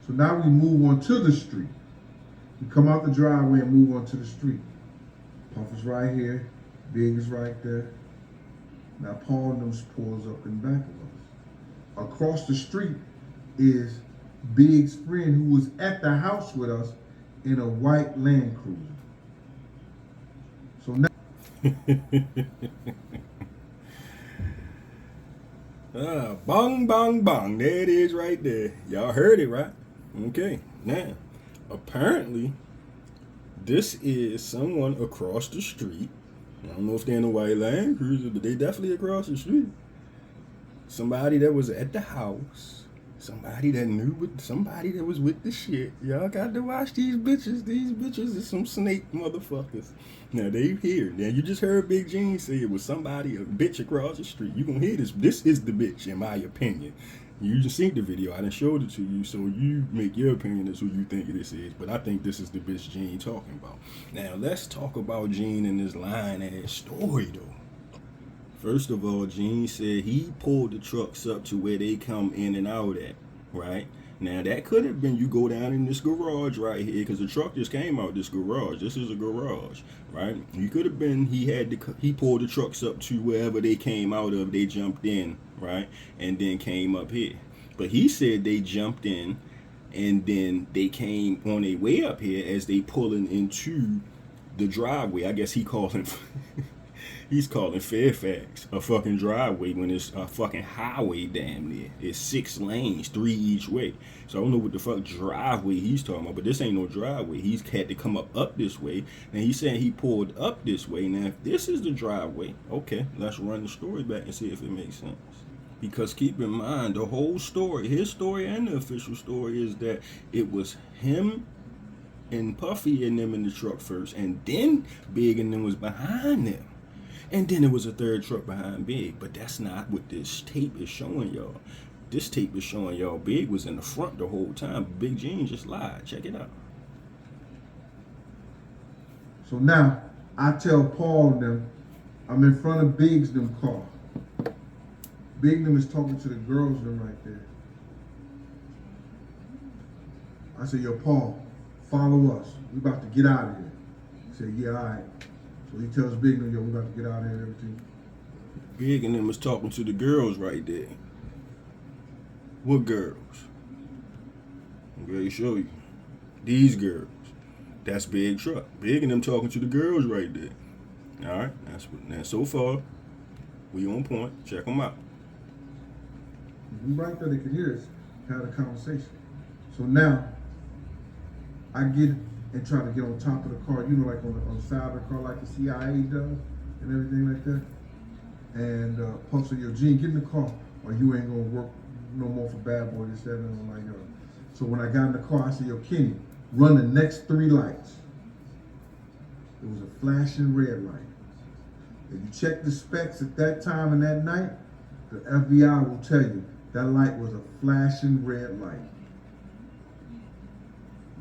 So now we move on to the street. We come out the driveway and move on to the street. Puff is right here. Big is right there. Now Paul and them pulls up in back of us. Across the street is Big's friend who was at the house with us in a white Land Cruiser. So now bong, bong, bong. There it is right there. Y'all heard it, right? Okay. Now, apparently, this is someone across the street. I don't know if they're in a white Land Cruiser, but they definitely across the street. Somebody that was at the house. Somebody that somebody that was with the shit. Y'all got to watch these bitches. These bitches is some snake motherfuckers. Now they here. Now you just heard Big Gene say it was somebody, a bitch across the street. You gonna hear this. This is the bitch, in my opinion. You just seen the video. I done showed it to you, so you make your opinion as who you think this is. But I think this is the bitch Gene talking about. Now let's talk about Gene and this lying ass story though. First of all, Gene said he pulled the trucks up to where they come in and out at, right? Now, that could have been you go down in this garage right here, because the truck just came out this garage. This is a garage, right? You could have been, he pulled the trucks up to wherever they came out of, they jumped in, right? And then came up here. But he said they jumped in, and then they came on their way up here as they pulling into the driveway. I guess he called him... He's calling Fairfax a fucking driveway when it's a fucking highway damn near. It's 6 lanes, 3 each way. So I don't know what the fuck driveway he's talking about, but this ain't no driveway. He's had to come up this way. And he's saying he pulled up this way. Now, if this is the driveway, okay, let's run the story back and see if it makes sense. Because keep in mind, the whole story, his story and the official story is that it was him and Puffy and them in the truck first, and then Big and them was behind them. And then there was a third truck behind Big, but that's not what this tape is showing y'all. This tape is showing y'all Big was in the front the whole time. Big Gene just lied. Check it out. So now, I tell Paul and them, I'm in front of Big's them car. Big them is talking to the girls them right there. I said, yo, Paul, follow us. We about to get out of here. He said, yeah, all right. So he tells Big them, yo, we about to get out of here and everything. Big and them was talking to the girls right there. What girls? I'm going to show you. These girls. That's Big Truck. Big and them talking to the girls right there. All right, now so far, we on point. Check them out. We right there, they could hear us have a conversation. So now, I get and try to get on top of the car, you know, like on the side of the car, like the CIA does, and everything like that. And Puff said, yo, Gene, get in the car, or you ain't gonna work no more for Bad Boy, this, that, and I'm like, yo. So when I got in the car, I said, yo, Kenny, run the next 3 lights. It was a flashing red light. If you check the specs at that time and that night, the FBI will tell you that light was a flashing red light.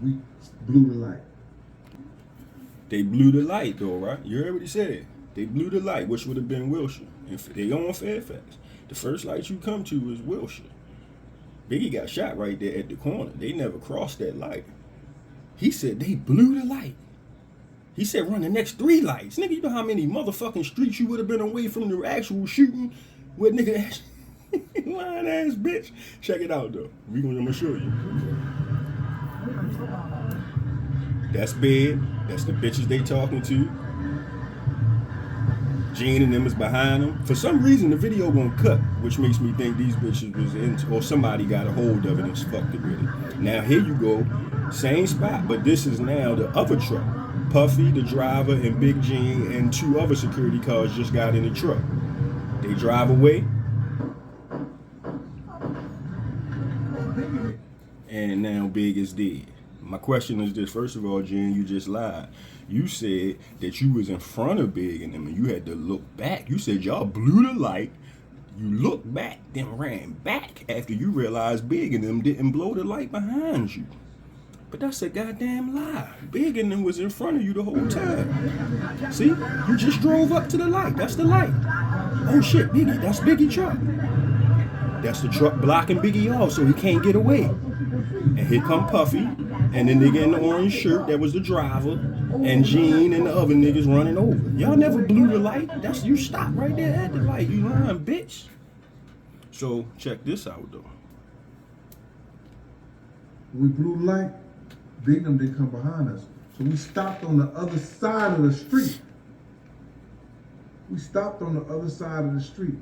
We blew the light. They blew the light though, right? You heard what he said. They blew the light, which would have been Wilshire. If they on Fairfax. The first light you come to is Wilshire. Biggie got shot right there at the corner. They never crossed that light. He said they blew the light. He said run the next 3 lights. Nigga, you know how many motherfucking streets you would have been away from the actual shooting with nigga lying ass bitch. Check it out though. I'm gonna show you. That's Big. That's the bitches they talking to. Gene and them is behind them. For some reason, the video won't cut, which makes me think these bitches was in, or somebody got a hold of it and fucked it with it. Now here you go, same spot, but this is now the other truck. Puffy, the driver, and Big Gene and 2 other security cars just got in the truck. They drive away. And now Big is dead. My question is this. First of all, Gene, you just lied. You said that you was in front of Big and them and you had to look back. You said y'all blew the light. You looked back, then ran back after you realized Big and them didn't blow the light behind you. But that's a goddamn lie. Big and them was in front of you the whole time. See? You just drove up to the light. That's the light. Oh shit, Biggie. That's Biggie truck. That's the truck blocking Biggie off so he can't get away. And here come Puffy, and the nigga in the orange shirt that was the driver, and Gene and the other niggas running over. Y'all never blew the light. That's you stop right there at the light. You lying, bitch. So check this out though. We blew the light. Bignum didn't come behind us. So we stopped on the other side of the street. We stopped on the other side of the street.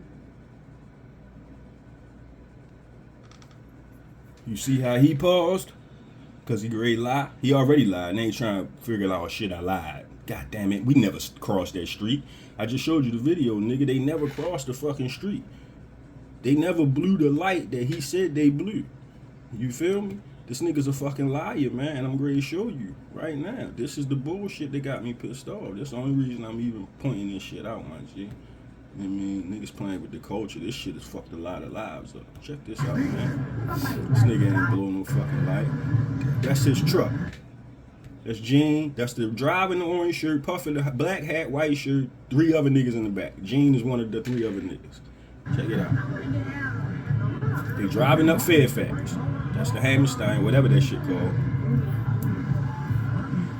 You see how he paused? Cause he already lied. He already lied and ain't trying to figure out shit I lied. God damn it, we never crossed that street. I just showed you the video, nigga. They never crossed the fucking street. They never blew the light that he said they blew. You feel me? This nigga's a fucking liar, man, and I'm going to show you right now. This is the bullshit that got me pissed off. That's the only reason I'm even pointing this shit out, my G. You know what I mean? Niggas playing with the culture. This shit has fucked a lot of lives up. Check this out, man. This nigga ain't blowing no fucking light. That's his truck. That's Gene. That's the driver in the orange shirt, Puffy the black hat, white shirt, 3 other niggas in the back. Gene is one of the 3 other niggas. Check it out. They driving up Fairfax. That's the Hammerstein, whatever that shit called.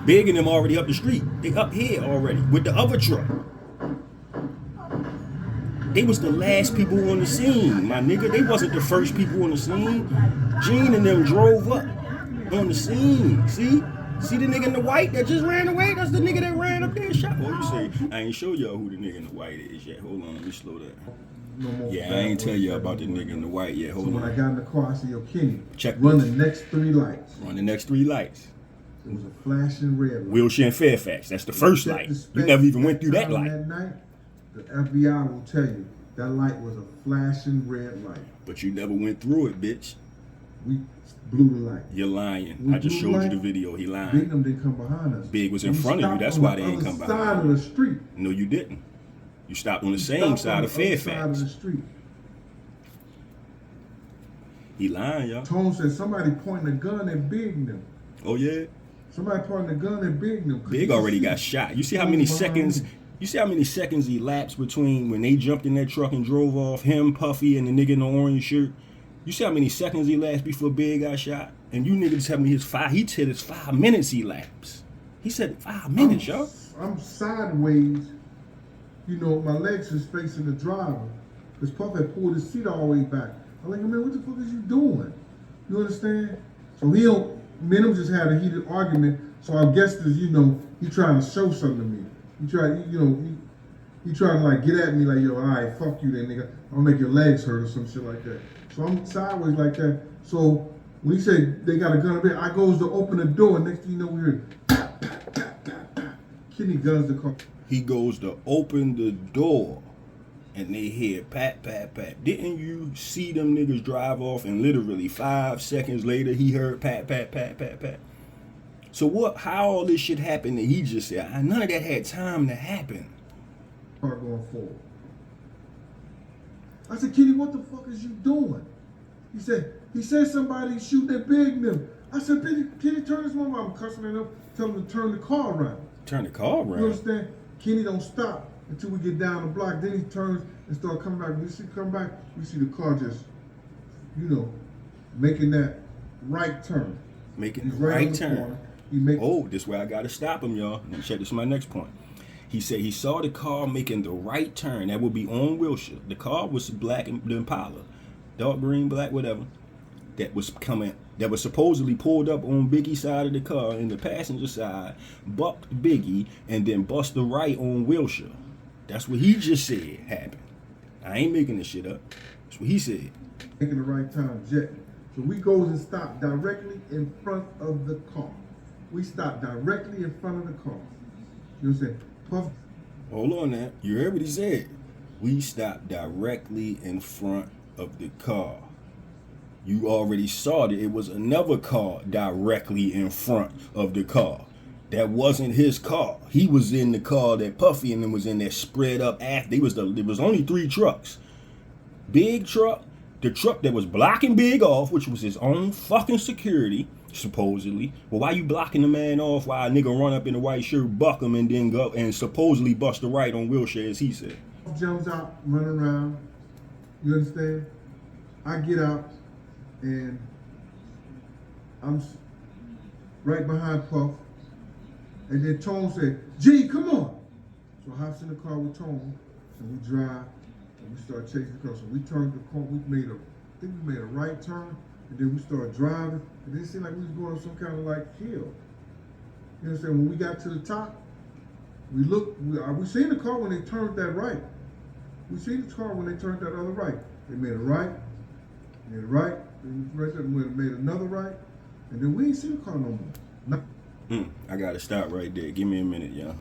Big and them already up the street. They up here already with the other truck. They was the last people on the scene, my nigga. They wasn't the first people on the scene. Gene and them drove up on the scene. See? See the nigga in the white that just ran away? That's the nigga that ran up there and shot. Oh, you say, I ain't show y'all who the nigga in the white is yet. Hold on, let me slow down. No more. Yeah, I ain't tell you about the nigga in the white yet. Hold so on. when I got in the car, I said, yo, Kenny, Check run this. the next 3 lights. Run the next 3 lights. It was a flashing red light. Wilshire and Fairfax. That's the first Set light. the You spec never even went through that time light. That night, the FBI will tell you that light was a flashing red light. But you never went through it, bitch. We blew the light. You're lying. We I just blew showed the you the light. video. He lying. Bignum didn't come behind us. Big was in We front of you. stopped That's on why the they ain't other come side behind of you. the street. No, you didn't. You stopped on the We same stopped side on of the other Fairfax. side of the street. He lying, y'all. Tone said somebody pointing a gun at Bignum. Oh, yeah? Somebody pointing a gun at Bignum. Big already got shot. You see how many seconds? You see how many seconds elapsed between when they jumped in that truck and drove off, him, Puffy, and the nigga in the orange shirt? You see how many seconds elapsed before Big got shot? And you niggas tell me he said it's 5 minutes elapsed. He said 5 minutes, y'all. I'm sideways. You know, my legs is facing the driver. Because Puff had pulled his seat all the way back. I'm like, man, what the fuck is you doing? You understand? So me and him just had a heated argument. So I guess this, you know, he trying to show something to me. He tried, you know, he trying to like get at me like, yo, all right, fuck you then, nigga. I'll make your legs hurt or some shit like that. So I'm sideways like that. So when he said they got a gun up there, I goes to open the door. And next thing you know, we heard tap, tap, tap, tap, tap. Kenny guns the car. He goes to open the door and they hear pat, pat, pat. Didn't you see them niggas drive off and literally 5 seconds later he heard pat, pat, pat, pat, pat? So what, how all this shit happened that he just said, none of that had time to happen. Car going forward. I said, Kenny, what the fuck is you doing? He said somebody shooting at Bignum. I said, Kenny, turn this one around. I'm cussing at him, tell him to turn the car around. Turn the car You around. understand? Kenny don't stop until we get down the block. Then he turns and start coming back. When we see come back, we see the car just, you know, making that right turn. Making He's the right on right the turn. corner. He make Oh, this way I gotta stop him, y'all. And check, this is my next point. He said he saw the car making the right turn. That would be on Wilshire. The car was black, the Impala, dark green, black, whatever. That was coming. That was supposedly pulled up on Biggie's side of the car, in the passenger side, bucked Biggie, and then bust the right on Wilshire. That's what he just said happened. I ain't making this shit up. That's what he said. making the right time, jetting. So we goes and stop directly in front of the car. We stop directly in front of the car. You know what I'm saying? Puff. Hold on now. You heard what he said. We stopped directly in front of the car. You already saw that it was another car directly in front of the car. That wasn't his car. He was in the car that Puffy and them was in there spread up after. There was only 3 trucks. Big truck, the truck that was blocking Big off, which was his own fucking security, supposedly. Well, why you blocking the man off while a nigga run up in a white shirt, buck him, and then go and supposedly bust the right on Wilshire, as he said? Jumps out, running around. You understand? I get out and right behind Puff, and then Tone said, "G, come on." So I hops in the car with Tone, and we drive, and we start chasing the car. So we turned the corner. We made a right turn, and then we started driving, and it seemed like we was going on some kind of like hill. You understand? When we got to the top, we looked. We seen the car when they turned that right. We seen the car when they turned that other right. They made a right, made a right, and right there, made another right, and then we ain't seen the car no more. I gotta stop right there. Give me a minute, y'all.